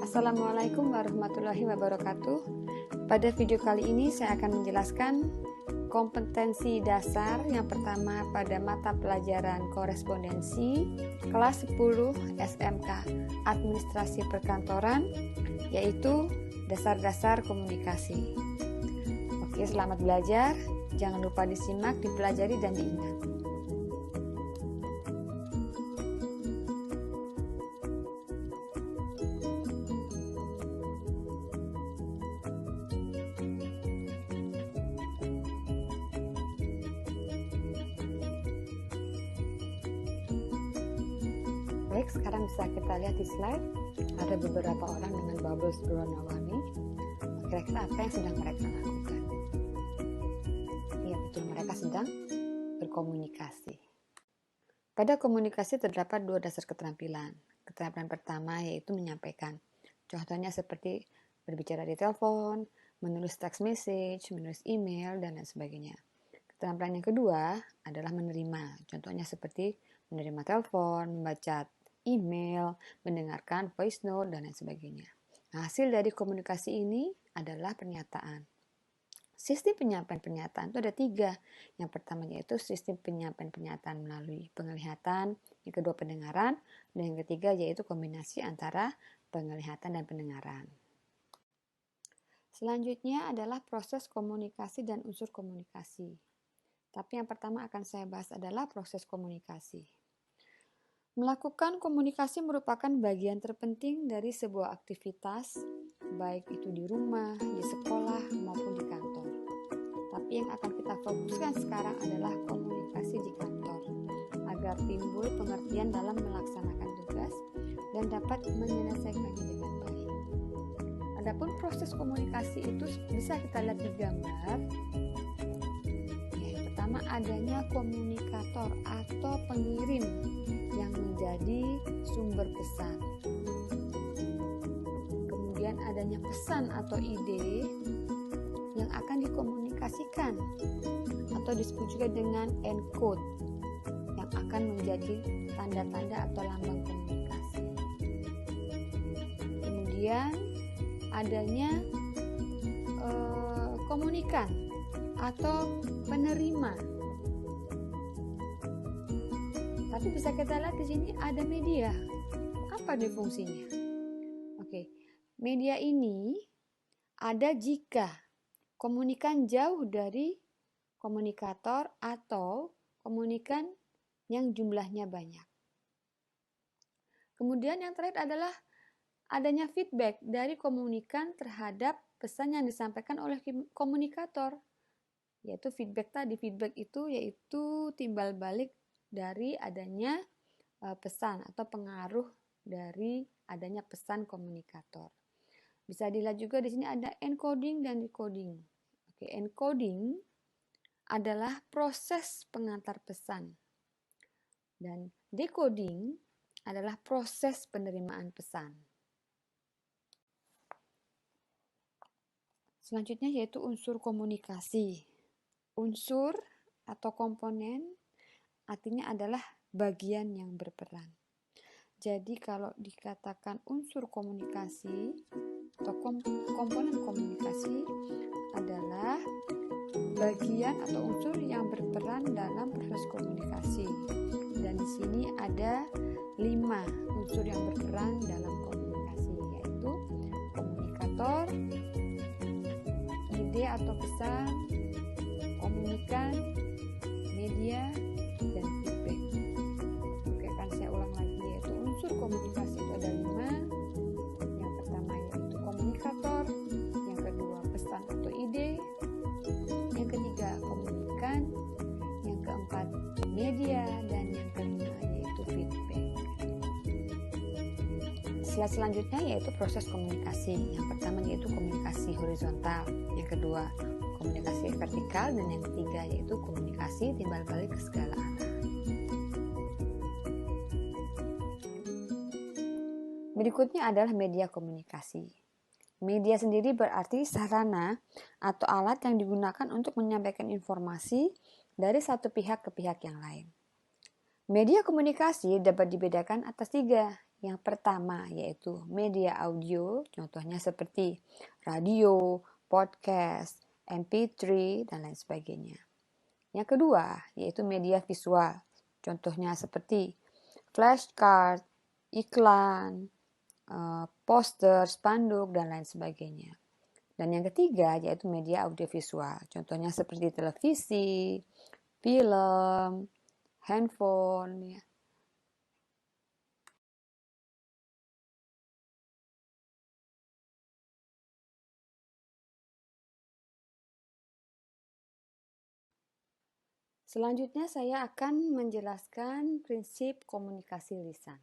Assalamualaikum warahmatullahi wabarakatuh. Pada video kali ini saya akan menjelaskan kompetensi dasar yang pertama pada mata pelajaran korespondensi kelas 10 SMK Administrasi Perkantoran, yaitu dasar-dasar komunikasi. Oke, selamat belajar. Jangan lupa disimak, dipelajari, dan diingat. Baik, sekarang bisa kita lihat di slide. Ada beberapa orang dengan bubbles berwarna-warni. Kira-kira apa yang sedang mereka lakukan? Iya, betul, mereka sedang berkomunikasi. Pada komunikasi terdapat dua dasar keterampilan. Keterampilan pertama yaitu menyampaikan. Contohnya seperti berbicara di telepon, menulis text message, menulis email, dan lain sebagainya. Keterampilan yang kedua adalah menerima. Contohnya seperti menerima telepon, membaca email, mendengarkan voice note, dan lain sebagainya. Nah, hasil dari komunikasi ini adalah pernyataan. Sistem penyampaian pernyataan itu ada 3. Yang pertama yaitu sistem penyampaian pernyataan melalui penglihatan, yang kedua pendengaran, dan yang ketiga yaitu kombinasi antara penglihatan dan pendengaran. Selanjutnya adalah proses komunikasi dan unsur komunikasi. Tapi yang pertama akan saya bahas adalah proses komunikasi. Melakukan komunikasi merupakan bagian terpenting dari sebuah aktivitas, baik itu di rumah, di sekolah, maupun di kantor. Tapi yang akan kita fokuskan sekarang adalah komunikasi di kantor, agar timbul pengertian dalam melaksanakan tugas dan dapat menyelesaikannya dengan baik. Adapun proses komunikasi itu bisa kita lihat di gambar. Yang pertama adanya komunikator atau pengirim yang menjadi sumber pesan. Kemudian adanya pesan atau ide yang akan dikomunikasikan atau disebut juga dengan encode yang akan menjadi tanda-tanda atau lambang komunikasi. Kemudian adanya komunikan atau penerima. Tapi bisa kita lihat di sini ada media. Apa nih fungsinya? Oke, media ini ada jika komunikan jauh dari komunikator atau komunikan yang jumlahnya banyak. Kemudian yang terakhir adalah adanya feedback dari komunikan terhadap pesan yang disampaikan oleh komunikator. Yaitu feedback tadi. Feedback itu yaitu timbal balik dari adanya pesan atau pengaruh dari adanya pesan komunikator. Bisa dilihat juga di sini ada encoding dan decoding. Oke, encoding adalah proses pengantar pesan dan decoding adalah proses penerimaan pesan. Selanjutnya yaitu unsur komunikasi. Unsur atau komponen artinya adalah bagian yang berperan. Jadi kalau dikatakan unsur komunikasi atau komponen komunikasi adalah bagian atau unsur yang berperan dalam proses komunikasi. Dan di sini ada 5 unsur yang berperan dalam komunikasi, yaitu komunikator, ide atau pesan, komunikan, media, dan feedback. Oke, kan saya ulang lagi, yaitu unsur komunikasi itu ada 5. Yang pertama yaitu komunikator, yang kedua pesan atau ide, yang ketiga komunikan, yang keempat media, dan yang kelima yaitu feedback. Slide selanjutnya yaitu proses komunikasi. Yang pertama yaitu komunikasi horizontal, yang kedua komunikasi vertikal, dan yang ketiga yaitu komunikasi timbal balik ke segala arah. Berikutnya adalah media komunikasi. Media sendiri berarti sarana atau alat yang digunakan untuk menyampaikan informasi dari satu pihak ke pihak yang lain. Media komunikasi dapat dibedakan atas 3, yang pertama yaitu media audio, contohnya seperti radio, podcast, MP3, dan lain sebagainya. Yang kedua yaitu media visual, contohnya seperti flashcard, iklan, poster, spanduk, dan lain sebagainya. Dan yang ketiga yaitu media audiovisual, contohnya seperti televisi, film, handphone. Ya. Selanjutnya saya akan menjelaskan prinsip komunikasi lisan.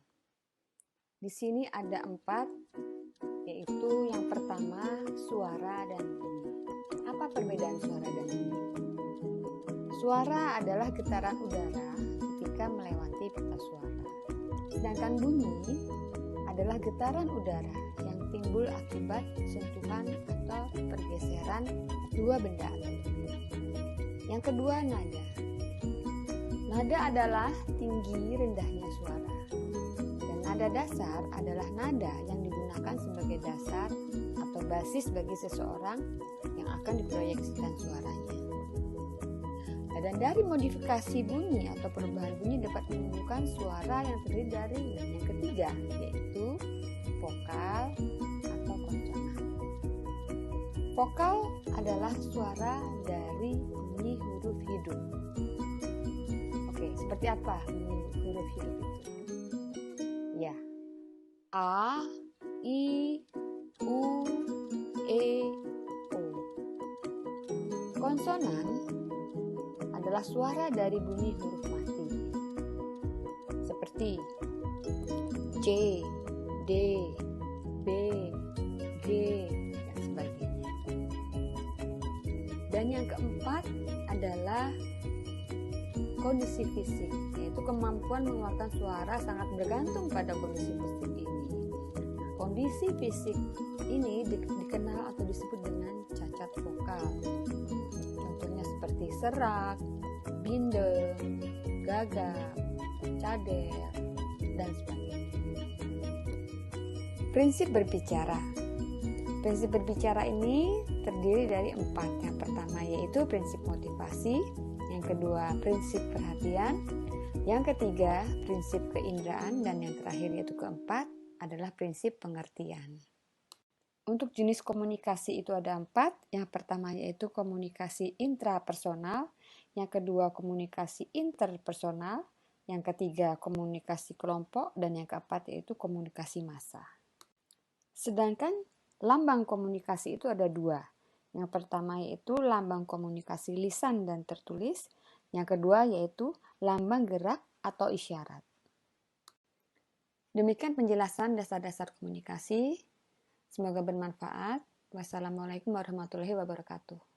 Di sini ada 4, yaitu yang pertama suara dan bunyi. Apa perbedaan suara dan bunyi? Suara adalah getaran udara ketika melewati pita suara. Sedangkan bunyi adalah getaran udara yang timbul akibat sentuhan atau pergeseran dua benda. Yang kedua, nada. Nada adalah tinggi rendahnya suara. Dan nada dasar adalah nada yang digunakan sebagai dasar atau basis bagi seseorang yang akan diproyeksikan suaranya. Dan dari modifikasi bunyi atau perubahan bunyi dapat menimbulkan suara yang terdiri dari yang ketiga, yaitu vokal atau konsonan. Vokal adalah suara dari bunyi huruf hidup. Oke, seperti apa bunyi huruf hidup itu? Ya, A, I, U, E, O. Konsonan adalah suara dari bunyi huruf mati seperti C, D, B, G, dan sebagainya. Dan yang keempat adalah kondisi fisik, yaitu kemampuan mengeluarkan suara sangat bergantung pada kondisi fisik ini. Kondisi fisik ini dikenal atau disebut dengan cacat vokal. Contohnya seperti serak, bindeng, gagap, cadel, dan sebagainya. Prinsip berbicara. Prinsip berbicara ini terdiri dari 4. Yang pertama yaitu prinsip motivasi, yang kedua prinsip perhatian, yang ketiga prinsip keinderaan, dan yang terakhir yaitu keempat adalah prinsip pengertian. Untuk jenis komunikasi itu ada 4. Yang pertama yaitu komunikasi intrapersonal, yang kedua komunikasi interpersonal, yang ketiga komunikasi kelompok, dan yang keempat yaitu komunikasi massa. Sedangkan lambang komunikasi itu ada 2. Yang pertama yaitu lambang komunikasi lisan dan tertulis, yang kedua yaitu lambang gerak atau isyarat. Demikian penjelasan dasar-dasar komunikasi. Semoga bermanfaat. Wassalamualaikum warahmatullahi wabarakatuh.